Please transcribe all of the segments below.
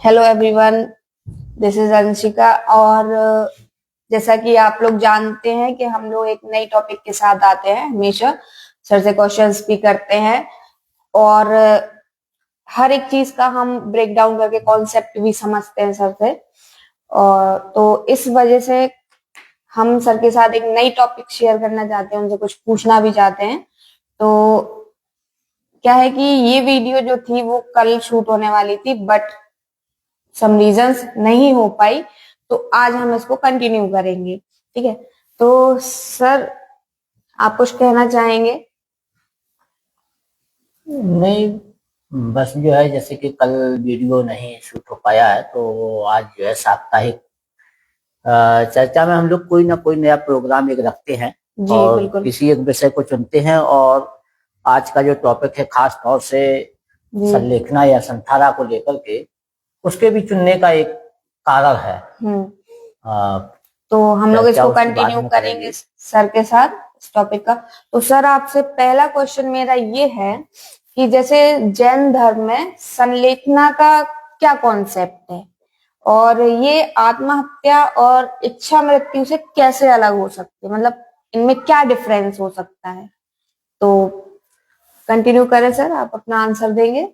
Hello everyone, this is Anshika. और जैसा कि आप लोग जानते हैं कि हम लोग एक नई टॉपिक के साथ आते हैं हमेशा। सर से क्वेश्चंस भी करते हैं और हर एक चीज का हम ब्रेक डाउन करके कॉन्सेप्ट भी समझते हैं सर से। और तो इस वजह से हम सर के साथ एक नई टॉपिक शेयर करना चाहते हैं, उनसे कुछ पूछना भी चाहते हैं। तो क्या है कि ये वीडियो जो थी वो कल शूट होने वाली थी, बट सम रीजंस नहीं हो पाई, तो आज हम इसको कंटिन्यू करेंगे। ठीक है, तो सर आप कुछ कहना चाहेंगे? नहीं, बस जो है जैसे कि कल वीडियो नहीं शूट हो पाया है तो आज जो है साप्ताहिक चर्चा में हम लोग कोई ना कोई नया प्रोग्राम एक रखते हैं जी और बिल्कुल। किसी एक विषय को चुनते हैं। और आज का जो टॉपिक है खास तौर से जी। संलेखना या संथारा को लेकर के उसके भी चुनने का एक कारण है। अ, तो हम लोग चर्चा इसको उसकी बाद कंटिन्यू में करेंगे करेंगे। सर के साथ इस टॉपिक का। तो सर आपसे पहला क्वेश्चन मेरा ये है कि जैसे जैन धर्म में संलेखना का क्या कॉन्सेप्ट है, और ये आत्महत्या और इच्छा मृत्यु से कैसे अलग हो सकती है, मतलब इनमें क्या डिफरेंस हो सकता है? तो कंटिन्यू करें सर, आप अपना आंसर देंगे।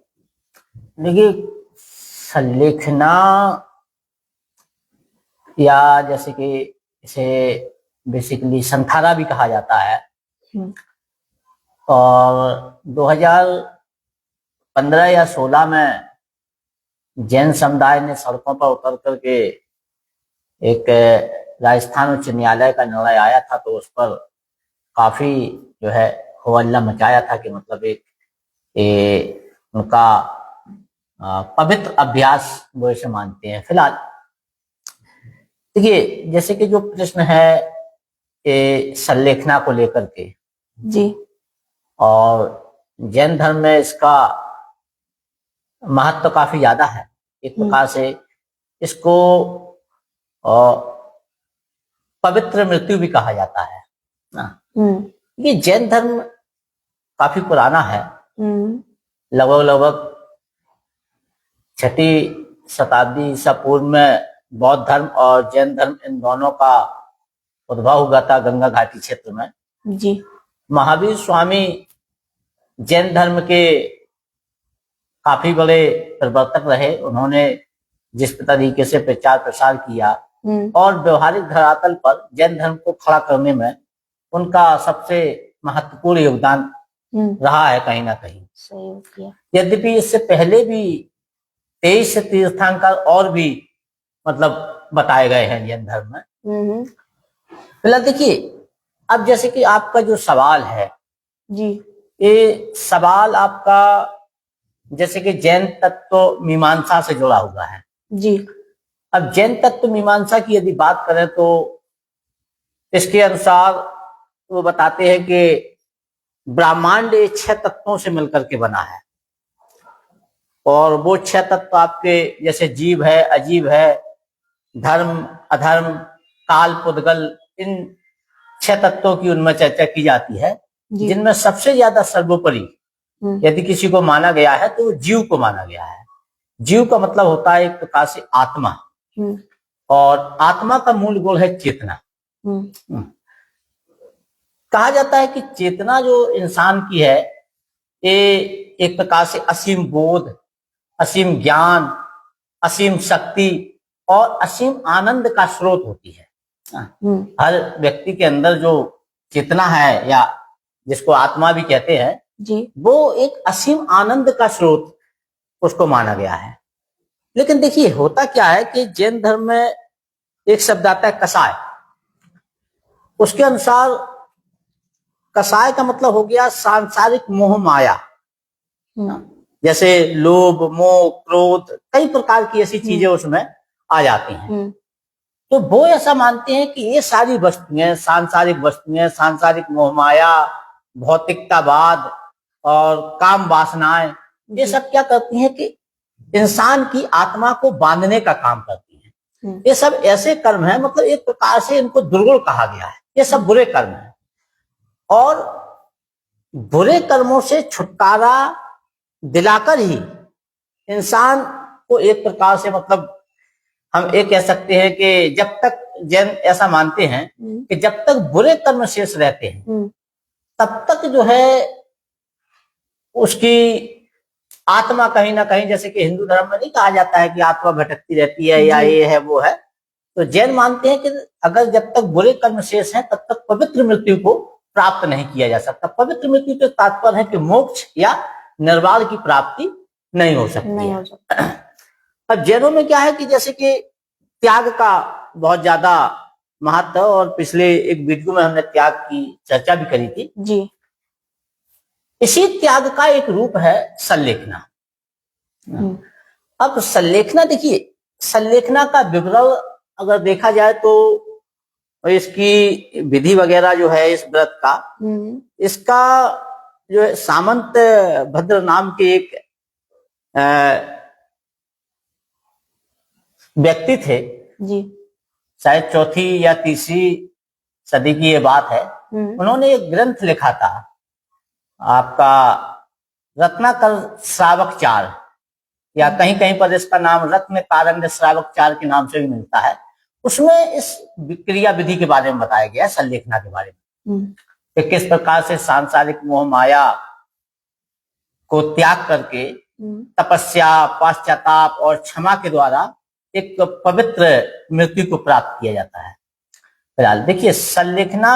देखिए, संलेखना या जैसे कि इसे बेसिकली संथारा भी कहा जाता है। हम्म। और 2015 या 16 में जैन समुदाय ने सड़कों पर उतर करके एक राजस्थान उच्च न्यायालय का निर्णय आया था तो उस पर काफी जो है हो हल्ला मचाया था कि मतलब एक उनका पवित्र अभ्यास वो इसे मानते हैं। फिलहाल देखिए, जैसे कि जो प्रश्न है संलेखना को लेकर के, जी। और जैन धर्म में इसका महत्व काफी ज्यादा है। एक प्रकार से इसको पवित्र मृत्यु भी कहा जाता है ना। ये जैन धर्म काफी पुराना है। लगभग लगभग 6वीं शताब्दी ईसा पूर्व में बौद्ध धर्म और जैन धर्म इन दोनों का उद्भव हुआ था गंगा घाटी क्षेत्र में। जी। महावीर स्वामी जैन धर्म के काफी बड़े प्रवर्तक रहे। उन्होंने जिस तरीके से प्रचार प्रसार किया और व्यवहारिक धरातल पर जैन धर्म को खड़ा करने में उनका सबसे महत्वपूर्ण योगदान रहा है कहीं ना कहीं। सही। यद्यपि इससे पहले भी 23 तीर्थंकर और भी मतलब बताए गए हैं जैन धर्म में। फिलहाल देखिए, अब जैसे कि आपका जो सवाल है जी, ये सवाल आपका जैसे कि जैन तत्व मीमांसा से जुड़ा हुआ है। जी। अब जैन तत्व मीमांसा की यदि बात करें तो इसके अनुसार वो बताते हैं कि ब्रह्मांड 6 तत्वों से मिलकर के बना है और वो 6 तत्व आपके जैसे जीव है, अजीव है, धर्म, अधर्म, काल, पुद्गल, इन 6 तत्वों की उनमें चर्चा की जाती है, जिनमें सबसे ज्यादा सर्वोपरि यदि किसी को माना गया है तो जीव को माना गया है। जीव का मतलब होता है एक प्रकार से आत्मा, और आत्मा का मूल गुण है चेतना। कहा जाता है कि चेतना जो इंसान की है ये एक प्रकार से असीम बोध, असीम ज्ञान, असीम शक्ति और असीम आनंद का स्रोत होती है। हर व्यक्ति के अंदर जो चेतना है या जिसको आत्मा भी कहते हैं जी, वो एक असीम आनंद का स्रोत उसको माना गया है। लेकिन देखिए होता क्या है कि जैन धर्म में एक शब्द आता है कसाय। उसके अनुसार कसाय का मतलब हो गया सांसारिक मोह माया, जैसे लोभ, मोह, क्रोध, कई प्रकार की ऐसी चीजें उसमें आ जाती हैं। तो वो ऐसा मानते हैं कि ये सारी वस्तुएं, सांसारिक मोह माया, भौतिकतावाद और काम वासनाएं, ये सब क्या करती हैं कि इंसान की आत्मा को बांधने का काम करती हैं। ये सब ऐसे कर्म हैं, मतलब एक प्रकार से इनको दुर्गुण कहा गया है। ये सब बुरे कर्म हैं और बुरे कर्मों से छुटकारा दिलाकर ही इंसान को एक प्रकार से मतलब हम ये कह सकते हैं कि जब तक जैन ऐसा मानते हैं कि जब तक बुरे कर्म शेष रहते हैं तब तक जो है उसकी आत्मा कहीं ना कहीं, जैसे कि हिंदू धर्म में नहीं कहा जाता है कि आत्मा भटकती रहती है या ये है वो है, तो जैन मानते हैं कि अगर जब तक बुरे कर्म शेष हैं तब तक पवित्र मृत्यु को प्राप्त नहीं किया जा सकता। पवित्र मृत्यु का तात्पर्य है कि मोक्ष या निर्वाण की प्राप्ति नहीं हो सकती है। अब जैनों में क्या है कि जैसे कि त्याग का बहुत ज्यादा महत्व है, और पिछले एक वीडियो में हमने त्याग की चर्चा भी करी थी जी। इसी त्याग का एक रूप है संलेखना। अब संलेखना, देखिए संलेखना का विवरण अगर देखा जाए तो इसकी विधि वगैरह जो है इस व्रत का, इसका जो है सामंत भद्र नाम के एक व्यक्ति थे जी। शायद चौथी या तीसरी सदी की ये बात है। उन्होंने एक ग्रंथ लिखा था आपका रत्नाकर श्रावकचार, या कहीं कहीं पर इसका नाम रत्न कारण्य श्रावकचार के नाम से भी मिलता है। उसमें इस क्रिया विधि के बारे में बताया गया है, संलेखना के बारे में, कि किस प्रकार से सांसारिक मोह माया को त्याग करके तपस्या, पश्चाताप और क्षमा के द्वारा एक पवित्र मृत्यु को प्राप्त किया जाता है। फिलहाल देखिए संलेखना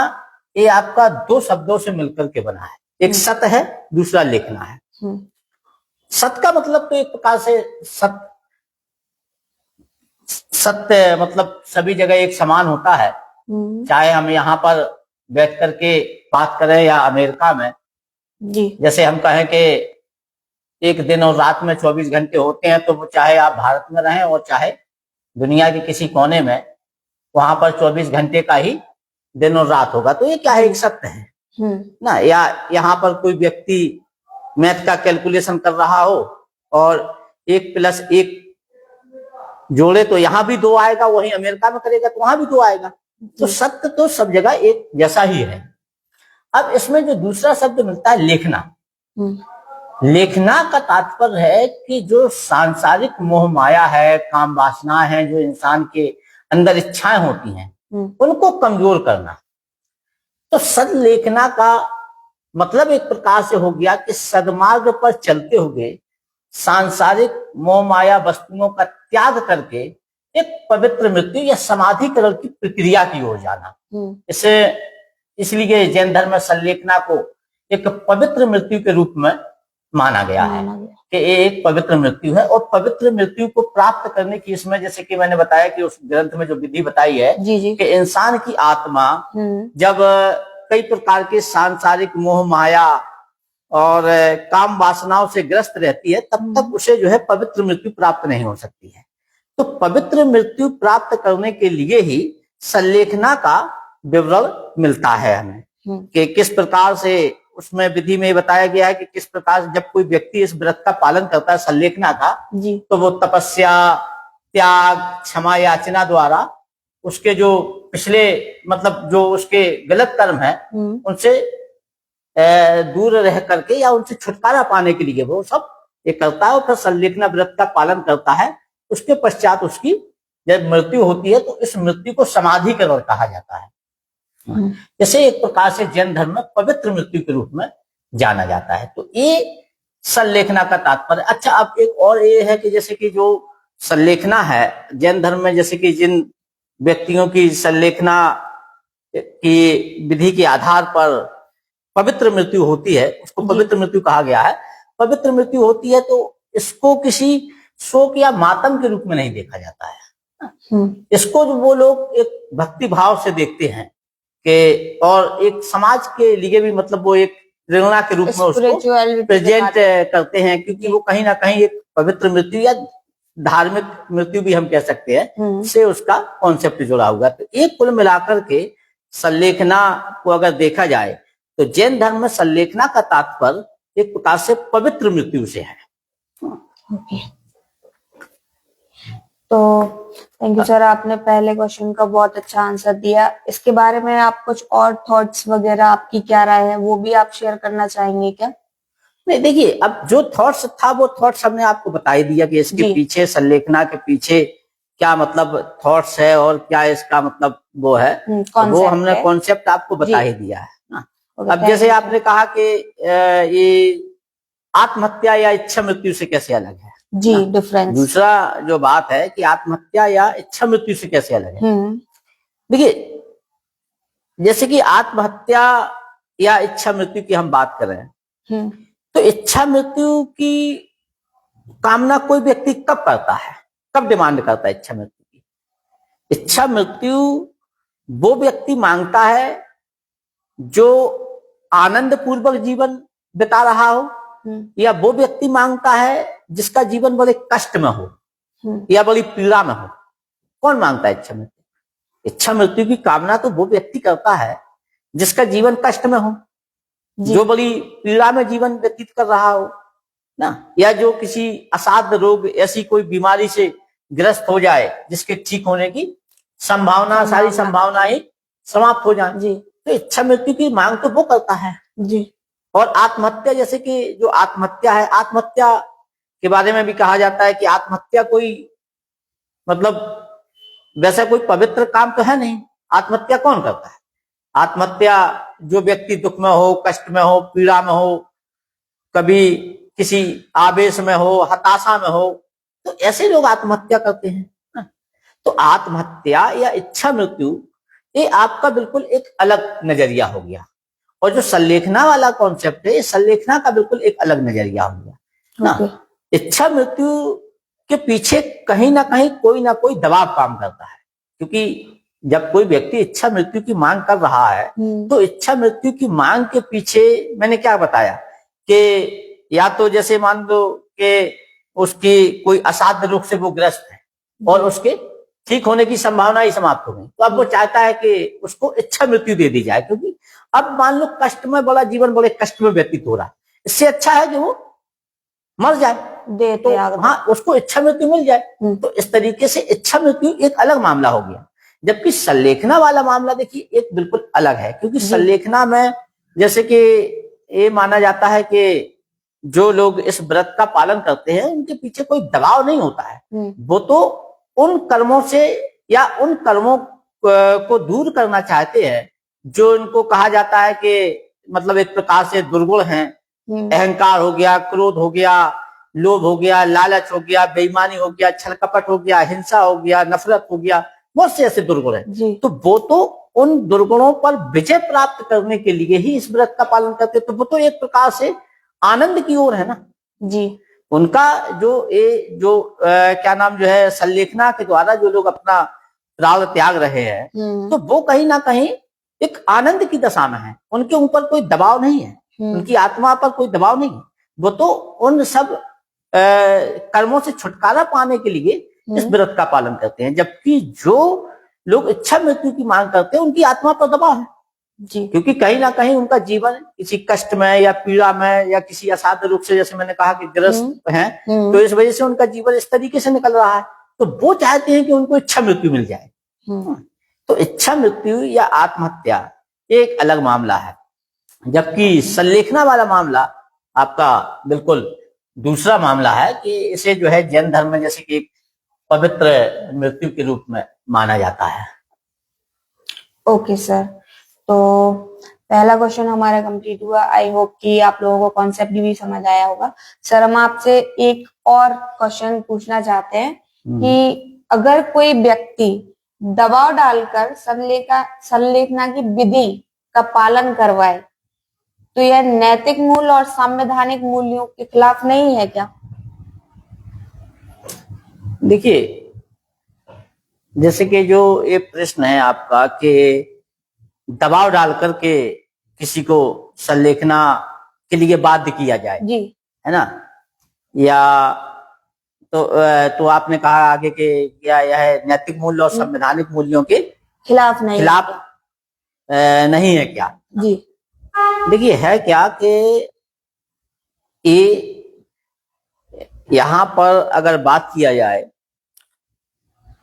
ये आपका दो शब्दों से मिलकर के बना है, एक सत है, दूसरा लेखना है। सत का मतलब तो एक प्रकार से सत्य मतलब सभी जगह एक समान होता है, चाहे हम यहाँ पर बैठ करके बात करें या अमेरिका में जी। जैसे हम कहें कि एक दिन और रात में 24 घंटे होते हैं, तो वो चाहे आप भारत में रहें और चाहे दुनिया के किसी कोने में, वहां पर 24 घंटे का ही दिन और रात होगा। तो ये क्या है, एक सत्य है ना। या यहाँ पर कोई व्यक्ति मैथ का कैलकुलेशन कर रहा हो और 1+1 जोड़े तो यहाँ भी 2 आएगा, वही अमेरिका में करेगा तो वहां भी 2 आएगा। तो सत्य तो सब जगह एक जैसा ही है। अब इसमें जो दूसरा शब्द मिलता है लेखना, लेखना का तात्पर्य है कि जो सांसारिक मोह माया है, काम वासना है, जो इंसान के अंदर इच्छाएं होती हैं उनको कमजोर करना। तो सदलेखना का मतलब एक प्रकार से हो गया कि सदमार्ग पर चलते हुए सांसारिक मोह माया वस्तुओं का त्याग करके एक पवित्र मृत्यु या समाधिकरण की प्रक्रिया की ओर जाना। इसे इसलिए जैन धर्म में संलेखना को एक पवित्र मृत्यु के रूप में माना गया है कि ये एक पवित्र मृत्यु है। और पवित्र मृत्यु को प्राप्त करने की इसमें, जैसे कि मैंने बताया कि उस ग्रंथ में जो विधि बताई है कि इंसान की आत्मा जब कई प्रकार के सांसारिक मोह माया और काम वासनाओं से ग्रस्त रहती है तब तक उसे जो है पवित्र मृत्यु प्राप्त नहीं हो सकती है। तो पवित्र मृत्यु प्राप्त करने के लिए ही संलेखना का विवरण मिलता है हमें कि किस प्रकार से उसमें विधि में बताया गया है कि किस प्रकार से जब कोई व्यक्ति इस व्रत का पालन करता है संलेखना का तो वो तपस्या, त्याग, क्षमा याचना द्वारा उसके जो पिछले मतलब जो उसके गलत कर्म है उनसे दूर रह करके या उनसे छुटकारा पाने के लिए वो सब ये करता है और फिर संलेखना व्रत का पालन करता है। उसके पश्चात उसकी जब मृत्यु होती है तो इस मृत्यु को समाधिकरण कहा जाता है। जैसे एक प्रकार से जैन धर्म में पवित्र मृत्यु के रूप में जाना जाता है। तो ये संलेखना का तात्पर्य। अच्छा, अब एक और ये है कि जैसे कि जो संलेखना है जैन धर्म में, जैसे कि जिन व्यक्तियों की संलेखना की विधि के आधार पर पवित्र मृत्यु होती है उसको पवित्र मृत्यु कहा गया है। पवित्र मृत्यु होती है तो इसको किसी शोक या मातम के रूप में नहीं देखा जाता है। इसको जो वो लोग एक भक्ति भाव से देखते हैं कि और एक समाज के लिए भी मतलब वो एक प्रेरणा के रूप में उसको प्रेजेंट करते हैं, क्योंकि वो कहीं ना कहीं एक पवित्र मृत्यु या धार्मिक मृत्यु भी हम कह सकते हैं से उसका कॉन्सेप्ट जुड़ा हुआ। तो एक कुल मिलाकर के संलेखना को अगर देखा जाए तो जैन धर्म में संलेखना का तात्पर्य एक प्रकार से पवित्र मृत्यु से है। तो थैंक यू सर, आपने पहले क्वेश्चन का बहुत अच्छा आंसर दिया। इसके बारे में आप कुछ और थॉट्स वगैरह आपकी क्या राय है वो भी आप शेयर करना चाहेंगे क्या? नहीं, देखिए, अब जो थॉट्स था वो थॉट्स हमने आपको बता ही दिया कि इसके जी। पीछे, संलेखना के पीछे क्या मतलब थॉट्स है और क्या इसका मतलब वो है, तो वो concept हमने है। कॉन्सेप्ट आपको बता जी। ही दिया है ना। ओके, अब थैंक जैसे यू आपने सर। कहा कि ये आत्महत्या या इच्छा मृत्यु से कैसे अलग है जी, ना। डिफरेंस। दूसरा जो बात है कि आत्महत्या या इच्छा मृत्यु से कैसे अलग है। देखिए, जैसे कि आत्महत्या या इच्छा मृत्यु की हम बात कर रहे हैं, तो इच्छा मृत्यु की कामना कोई व्यक्ति कब करता है, कब डिमांड करता है इच्छा मृत्यु की। इच्छा मृत्यु वो व्यक्ति मांगता है जो आनंद पूर्वक जीवन बिता रहा हो, या वो व्यक्ति मांगता है जिसका जीवन बड़े कष्ट में हो या बड़ी पीड़ा में हो। कौन मांगता है इच्छा मृत्यु? इच्छा मृत्यु की कामना तो वो व्यक्ति करता है जिसका जीवन कष्ट में हो, जो बड़ी पीड़ा में जीवन व्यतीत कर रहा हो ना, या जो किसी असाध्य रोग, ऐसी कोई बीमारी से ग्रस्त हो जाए जिसके ठीक होने की संभावना, सारी संभावना ही समाप्त हो जाए। जी। तो इच्छा मृत्यु की मांग तो वो करता है। जी। और आत्महत्या, जैसे कि जो आत्महत्या है, आत्महत्या के बारे में भी कहा जाता है कि आत्महत्या कोई मतलब वैसा कोई पवित्र काम तो है नहीं। आत्महत्या कौन करता है? आत्महत्या जो व्यक्ति दुख में हो, कष्ट में हो, पीड़ा में हो, कभी किसी आवेश में हो, हताशा में हो, तो ऐसे लोग आत्महत्या करते हैं। तो आत्महत्या या इच्छा मृत्यु ये आपका बिल्कुल एक अलग नजरिया हो गया, और जो संलेखना वाला कॉन्सेप्ट है, संलेखना का बिल्कुल एक अलग नजरिया हो गया ना। इच्छा मृत्यु के पीछे कहीं ना कहीं कोई ना कोई दबाव काम करता है, क्योंकि जब कोई व्यक्ति इच्छा मृत्यु की मांग कर रहा है तो इच्छा मृत्यु की मांग के पीछे मैंने क्या बताया कि या तो जैसे मान लो कि उसकी कोई असाध्य रोग से वो ग्रस्त है और उसके ठीक होने की संभावना ही समाप्त हो गई, तो अब वो चाहता है कि उसको इच्छा मृत्यु दे दी जाए, क्योंकि अब मान लो कष्ट में, बड़ा जीवन बड़े कष्ट में व्यतीत हो रहा है, इससे अच्छा है कि वो मर जाए, तो हाँ, उसको इच्छा मृत्यु मिल जाए। तो इस तरीके से इच्छा मृत्यु एक अलग मामला हो गया। जबकि संलेखना वाला मामला देखिए एक बिल्कुल अलग है, क्योंकि संलेखना में जैसे कि ये माना जाता है कि जो लोग इस व्रत का पालन करते हैं उनके पीछे कोई दबाव नहीं होता है, वो तो उन कर्मों से या उन कर्मों को दूर करना चाहते हैं जो इनको कहा जाता है कि मतलब एक प्रकार से दुर्गुण हैं। अहंकार हो गया, क्रोध हो गया, लोभ हो गया, लालच हो गया, बेईमानी हो गया, छल कपट हो गया, हिंसा हो गया, नफरत हो गया, बहुत से ऐसे दुर्गुण है। तो वो तो उन दुर्गुणों पर विजय प्राप्त करने के लिए ही इस व्रत का पालन करते, तो वो तो एक प्रकार से आनंद की ओर है ना। जी। उनका जो क्या नाम जो है, संलेखना के द्वारा जो लोग अपना प्राण त्याग रहे हैं, तो वो कहीं ना कहीं एक आनंद की दशा में है, उनके ऊपर कोई दबाव नहीं है, उनकी आत्मा पर कोई दबाव नहीं है। वो तो उन सब कर्मों से छुटकारा पाने के लिए इस व्रत का पालन करते हैं। जबकि जो लोग इच्छा मृत्यु की मांग करते हैं उनकी आत्मा पर दबाव है। जी। क्योंकि कहीं ना कहीं उनका जीवन किसी कष्ट में या पीड़ा में या किसी असाध्य रूप से, जैसे मैंने कहा कि ग्रस्त हैं, तो इस वजह से उनका जीवन इस तरीके से निकल रहा है, तो वो चाहते हैं कि उनको इच्छा मृत्यु मिल जाए। तो इच्छा मृत्यु या आत्महत्या एक अलग मामला है, जबकि संलेखना वाला मामला आपका बिल्कुल दूसरा मामला है कि इसे जो है जैन धर्म में जैसे कि पवित्र मृत्यु के रूप में माना जाता है। ओके सर, तो पहला क्वेश्चन हमारा कंप्लीट हुआ। आई होप कि आप लोगों को कॉन्सेप्ट भी समझ आया होगा। सर, हम आपसे एक और क्वेश्चन पूछना चाहते हैं कि अगर कोई व्यक्ति दबाव डालकर संलेखना की विधि का पालन करवाए तो यह नैतिक मूल्य और संवैधानिक मूल्यों के खिलाफ नहीं है क्या? देखिए, जैसे कि जो ये प्रश्न है आपका कि दबाव डालकर के किसी को संलेखना के लिए बाध्य किया जाए, जी, है ना, या तो आपने कहा आगे के क्या यह नैतिक मूल्य और संवैधानिक मूल्यों के खिलाफ नहीं है क्या? जी। देखिए, है क्या कि ये यहां पर अगर बात किया जाए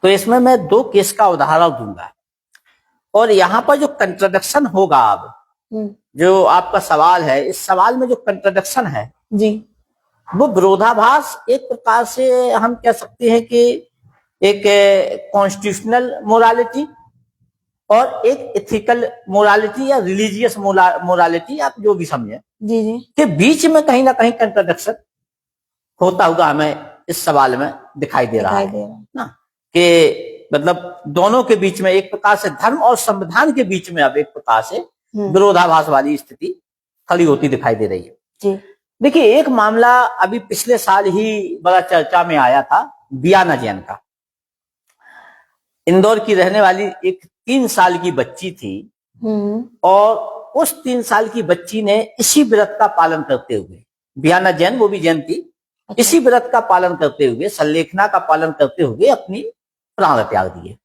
तो इसमें मैं दो केस का उदाहरण दूंगा, और यहां पर जो कंट्राडिक्शन होगा, अब जो आपका सवाल है, इस सवाल में जो कंट्राडिक्शन है जी वो विरोधाभास एक प्रकार से हम कह सकते हैं कि एक कॉन्स्टिट्यूशनल मोरालिटी और एक एथिकल मोरालिटी या रिलीजियस मोरालिटी, आप जो भी समझे, जी जी के बीच में कहीं ना कहीं कंट्राडिक्शन होता हुआ हमें इस सवाल में दिखाई दे रहा है ना, कि मतलब दोनों के बीच में एक प्रकार से धर्म और संविधान के बीच में अब एक प्रकार से विरोधाभास वाली स्थिति खड़ी होती दिखाई दे रही है। जी देखिए, एक मामला अभी पिछले साल ही बड़ा चर्चा में आया था, बियाना जैन का। इंदौर की रहने वाली एक 3 साल की बच्ची थी और उस 3 साल की बच्ची ने इसी व्रत का पालन करते हुए, बियाना जैन, वो भी जैन थी, इसी व्रत का पालन करते हुए, संलेखना का पालन करते हुए अपनी प्राण त्याग दिए।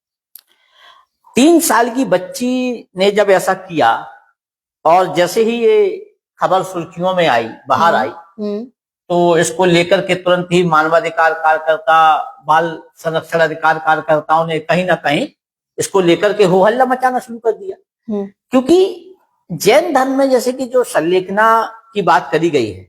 3 साल की बच्ची ने जब ऐसा किया और जैसे ही ये खबर सुर्खियों में आई, बाहर आई, तो इसको लेकर के तुरंत ही मानवाधिकार कार्यकर्ता, बाल संरक्षण अधिकार कार्यकर्ताओं ने कहीं ना कहीं इसको लेकर के हो हल्ला मचाना शुरू कर दिया। क्योंकि जैन धर्म में जैसे कि जो संलेखना की बात करी गई है,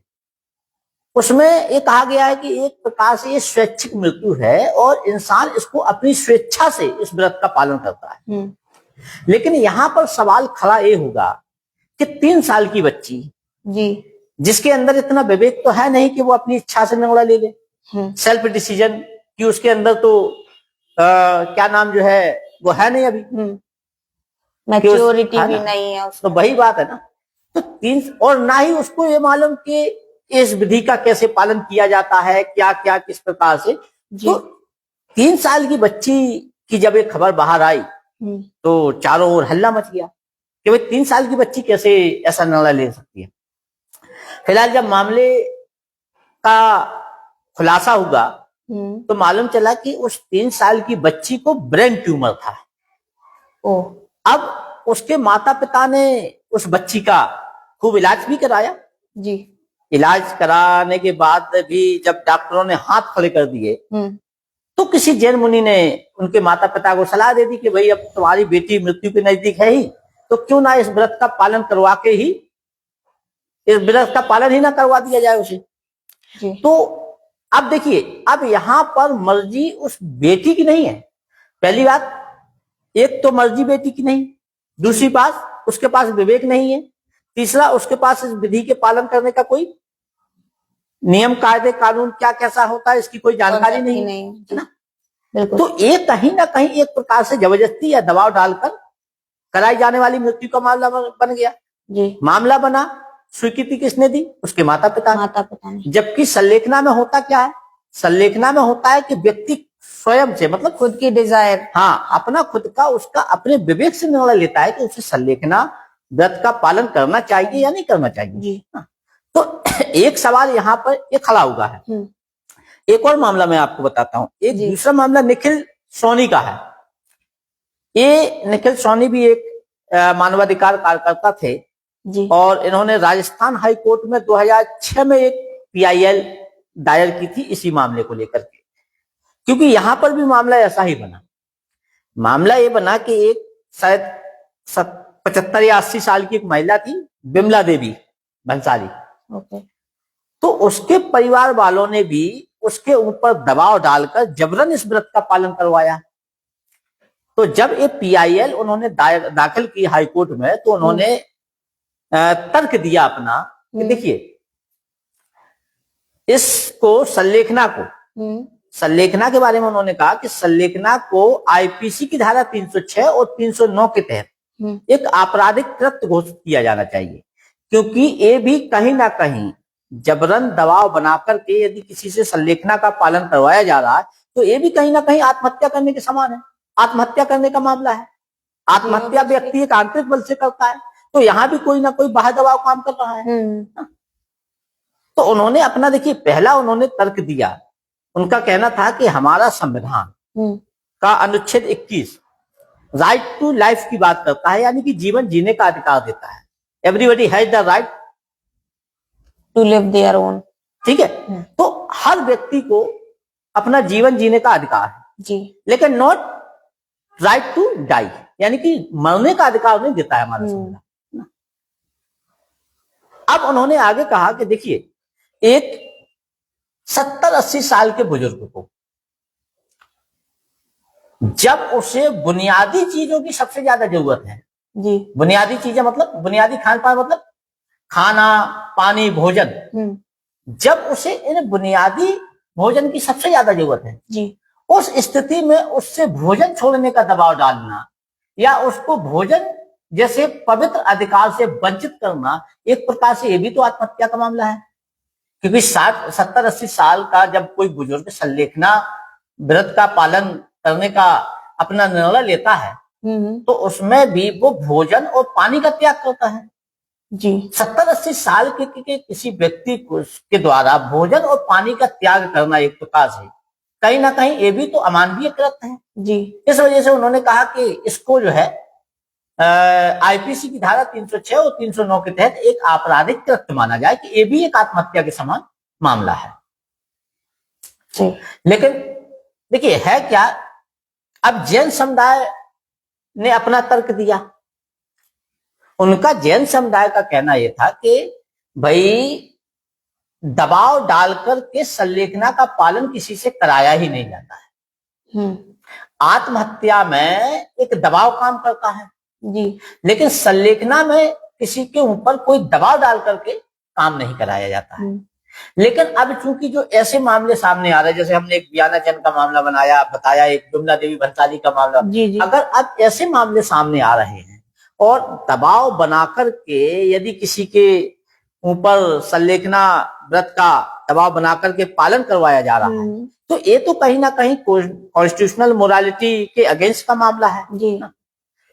उसमें ये कहा गया है कि एक प्रकार से ये स्वैच्छिक मृत्यु है और इंसान इसको अपनी स्वेच्छा से इस व्रत का पालन करता है। लेकिन यहां पर सवाल खड़ा ये होगा कि 3 साल की बच्ची जी, जिसके अंदर इतना विवेक तो है नहीं कि वो अपनी इच्छा से निर्णय ले ले, सेल्फ डिसीजन कि उसके अंदर तो क्या नाम जो है वो है नहीं अभी, मैच्योरिटी भी नहीं है तो वही बात है ना। तो 3 और ना ही उसको ये मालूम कि इस विधि का कैसे पालन किया जाता है, क्या क्या किस प्रकार से। तो 3 साल की बच्ची की जब एक खबर बाहर आई तो चारों ओर हल्ला मच गया कि भाई 3 साल की बच्ची कैसे ऐसा निर्णय ले सकती है। फिलहाल जब मामले का खुलासा हुआ तो मालूम चला कि उस 3 साल की बच्ची को ब्रेन ट्यूमर था। अब उसके माता पिता ने उस बच्ची का खूब इलाज भी कराया जी। इलाज कराने के बाद भी जब डॉक्टरों ने हाथ खड़े कर दिए तो किसी जैन मुनि ने उनके माता पिता को सलाह दे दी कि भाई अब तुम्हारी बेटी मृत्यु के नजदीक है ही, तो क्यों ना इस व्रत का पालन करवा के ही, इस व्रत का पालन ही ना करवा दिया जाए उसे जी। तो अब देखिए, अब यहां पर मर्जी उस बेटी की नहीं है। पहली बात, एक तो मर्जी बेटी की नहीं, दूसरी बात उसके पास विवेक नहीं है, तीसरा उसके पास इस विधि के पालन करने का कोई नियम कायदे कानून क्या कैसा होता है इसकी कोई जानकारी नहीं है ना। तो एक कहीं ना कहीं एक प्रकार से जबरदस्ती या दबाव डालकर कराई जाने वाली मृत्यु का मामला बन गया जी। मामला बना, स्वीकृति किसने दी? उसके माता पिता ने। जबकि संलेखना में होता क्या है? संलेखना में होता है कि व्यक्ति स्वयं से, मतलब खुद की डिजायर, हाँ, अपना खुद का, उसका अपने विवेक से निर्णय लेता है कि उसे संलेखना व्रत का पालन करना चाहिए या नहीं करना चाहिए जी। तो एक सवाल यहाँ पर ये खड़ा हुआ है। एक और मामला मैं आपको बताता हूँ। एक दूसरा मामला निखिल सोनी का है। ये निखिल सोनी भी एक मानवाधिकार कार्यकर्ता थे जी। और इन्होंने राजस्थान हाई कोर्ट में 2006 में एक PIL दायर की थी इसी मामले को लेकर के, क्योंकि यहां पर भी मामला ऐसा ही बना। मामला ये बना कि एक शायद 75 या 80 साल की एक महिला थी, बिमला देवी भंसाली। तो उसके परिवार वालों ने भी उसके ऊपर दबाव डालकर जबरन इस व्रत का पालन करवाया। तो जब ये PIL उन्होंने दाखिल की हाई कोर्ट में, तो उन्होंने तर्क दिया अपना कि देखिए, इसको संलेखना को, संलेखना के बारे में उन्होंने कहा कि संलेखना को IPC की धारा 306 और 309 के तहत एक आपराधिक कृत्य घोषित किया जाना चाहिए, क्योंकि ये भी कहीं ना कहीं जबरन दबाव बनाकर के यदि किसी से संलेखना का पालन करवाया जा रहा है तो ये भी कहीं ना कहीं आत्महत्या करने के समान है। आत्महत्या करने का मामला है। आत्महत्या व्यक्ति एक आंतरिक बल से करता है, तो यहाँ भी कोई ना कोई बाहर दबाव काम कर रहा है। तो उन्होंने अपना, देखिए, पहला उन्होंने तर्क दिया। उनका कहना था कि हमारा संविधान का अनुच्छेद 21 राइट टू लाइफ की बात करता है, यानी कि जीवन जीने का अधिकार देता है। Everybody has the right to live their own. ठीक है, तो हर व्यक्ति को अपना जीवन जीने का अधिकार है जी, लेकिन नॉट राइट टू डाई, यानी कि मरने का अधिकार नहीं देता है हमारा संविधान। अब उन्होंने आगे कहा कि देखिए, एक 70-80 साल के बुजुर्ग को जब उसे बुनियादी चीजों की सबसे ज्यादा जरूरत है, जी, बुनियादी चीजें मतलब बुनियादी खान पान मतलब खाना, पानी, भोजन, जब उसे इन बुनियादी भोजन की सबसे ज्यादा जरूरत है, जी, उस स्थिति में उससे भोजन छोड़ने का दबाव डालना या उसको भोजन जैसे पवित्र अधिकार से वंचित करना, एक प्रकार से ये भी तो आत्महत्या का मामला है। क्योंकि 60-70-80 साल का जब कोई बुजुर्ग संलेखना व्रत का पालन करने का अपना निर्णय लेता है, तो उसमें भी वो भोजन और पानी का त्याग करता है। जी, 70-80 साल के किसी व्यक्ति के द्वारा भोजन और पानी का त्याग करना एक प्रकार से कहीं ना कहीं ये भी तो अमानवीय कृत्य है। जी, इस वजह से उन्होंने कहा कि इसको जो है आईपीसी की धारा 306 और 309 के तहत एक आपराधिक कृत्य माना जाए कि ये भी एक आत्महत्या के समान मामला है। जी, लेकिन देखिए है क्या, अब जैन समुदाय ने अपना तर्क दिया। उनका जैन समुदाय का कहना यह था कि भाई दबाव डालकर के संलेखना का पालन किसी से कराया ही नहीं जाता है। आत्महत्या में एक दबाव काम करता है, जी, लेकिन संलेखना में किसी के ऊपर कोई दबाव डाल करके काम नहीं कराया जाता है। लेकिन अब चूंकि जो ऐसे मामले सामने आ रहे हैं, जैसे हमने एक बियाना चंद का मामला बताया, एक विमला देवी भंसाली का मामला, जी, जी, अगर अब ऐसे मामले सामने आ रहे हैं और दबाव बनाकर के यदि किसी के ऊपर संलेखना व्रत का दबाव बनाकर के पालन करवाया जा रहा है, तो ये तो कहीं ना कहीं कॉन्स्टिट्यूशनल मोरालिटी के अगेंस्ट का मामला है। जी,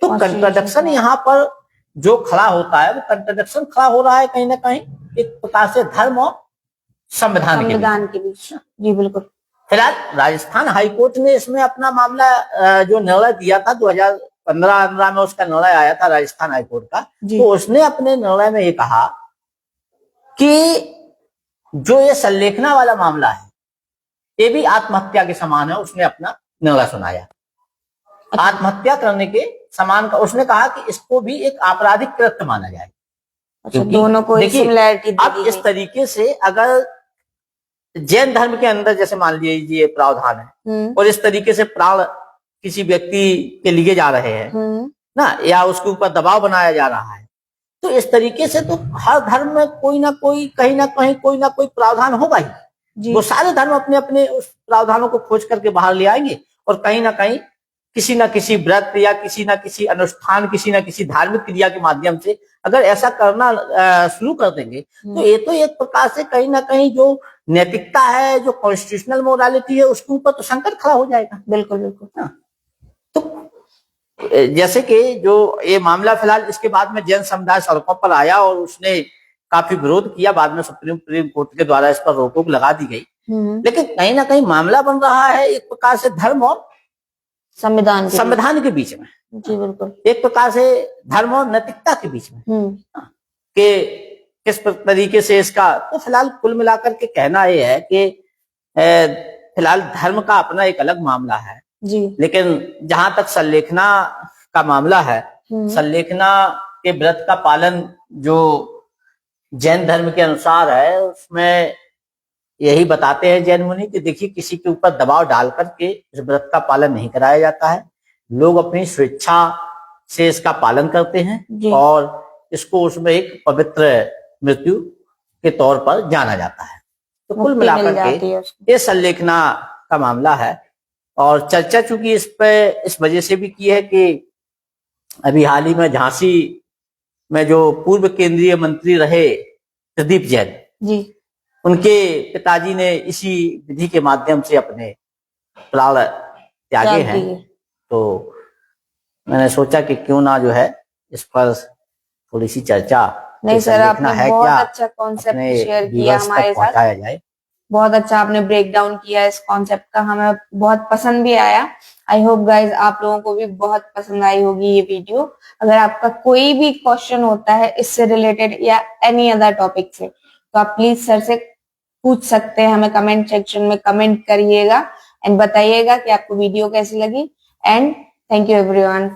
तो कंट्राडिक्शन यहाँ पर जो खड़ा होता है, वो कंट्राडिक्शन खड़ा हो रहा है कहीं ना कहीं एक प्रकार से धर्म और संविधान के बीच। जी, बिल्कुल। फिलहाल राजस्थान हाईकोर्ट ने इसमें अपना मामला जो निर्णय दिया था 2015 में, उसका निर्णय आया था राजस्थान हाईकोर्ट का, तो उसने अपने निर्णय में ये कहा कि जो ये संलेखना वाला मामला है ये भी आत्महत्या के समान है। उसने अपना निर्णय सुनाया आत्महत्या करने के समान का। उसने कहा कि इसको भी एक आपराधिक कृत्य माना जाए। अच्छा, दोनों को सिमिलैरिटी अब इस तरीके से अगर जैन धर्म के अंदर जैसे मान लीजिए प्रावधान है और इस तरीके से प्राण किसी व्यक्ति के लिए जा रहे हैं ना, या उसके ऊपर दबाव बनाया जा रहा है, तो इस तरीके से तो हर धर्म में कोई ना कोई कहीं ना कहीं कोई ना कोई प्रावधान होगा ही। वो सारे धर्म अपने अपने उस प्रावधानों को खोज करके बाहर ले आएंगे और कहीं ना कहीं किसी ना किसी व्रत या किसी ना किसी अनुष्ठान, किसी ना किसी धार्मिक क्रिया के माध्यम से अगर ऐसा करना शुरू कर देंगे, तो ये तो एक प्रकार से कहीं ना कहीं जो नैतिकता है, जो कॉन्स्टिट्यूशनल मोरालिटी है, उसके ऊपर तो संकट खड़ा हो जाएगा। बिल्कुल, बिल्कुल। तो जैसे कि जो ये मामला फिलहाल इसके बाद में जैन समुदाय सड़कों पर आया और उसने काफी विरोध किया, बाद में सुप्रीम कोर्ट के द्वारा इस पर रोक लगा दी गई। लेकिन कहीं ना कहीं मामला बन रहा है एक प्रकार से धर्म और संविधान के बीच में। जी, बिल्कुल। एक प्रकार से धर्म और नैतिकता के बीच में कि किस तरीके से इसका, तो फिलहाल कुल मिलाकर के कहना यह है कि फिलहाल धर्म का अपना एक अलग मामला है जी, लेकिन जहां तक संलेखना का मामला है, संलेखना के व्रत का पालन जो जैन धर्म के अनुसार है, उसमें यही बताते हैं जैन मुनि कि देखिए किसी के ऊपर दबाव डाल करके इस व्रत का पालन नहीं कराया जाता है। लोग अपनी स्वेच्छा से इसका पालन करते हैं और इसको उसमें एक पवित्र मृत्यु के तौर पर जाना जाता है। तो कुल मिलाकर के ये संलेखना का मामला है और चर्चा चूंकि इस पे इस वजह से भी की है कि अभी हाल ही में झांसी में जो पूर्व केंद्रीय मंत्री रहे प्रदीप जैन जी, उनके पिताजी ने इसी विधि के माध्यम से अपने प्राण त्यागे हैं। तो मैंने सोचा कि क्यों ना जो है इस पर थोड़ी सी चर्चा। नहीं सर, आपने बहुत अच्छा कॉन्सेप्ट शेयर किया हमारे साथ, जाए। बहुत अच्छा आपने ब्रेक डाउन किया इस कॉन्सेप्ट का, हमें बहुत पसंद भी आया। आई होप गाइज आप लोगों को भी बहुत पसंद आई होगी ये वीडियो। अगर आपका कोई भी क्वेश्चन होता है इससे रिलेटेड या एनी अदर टॉपिक से, तो आप प्लीज सर से पूछ सकते हैं, हमें कमेंट सेक्शन में कमेंट करिएगा एंड बताइएगा कि आपको वीडियो कैसी लगी। And thank you everyone.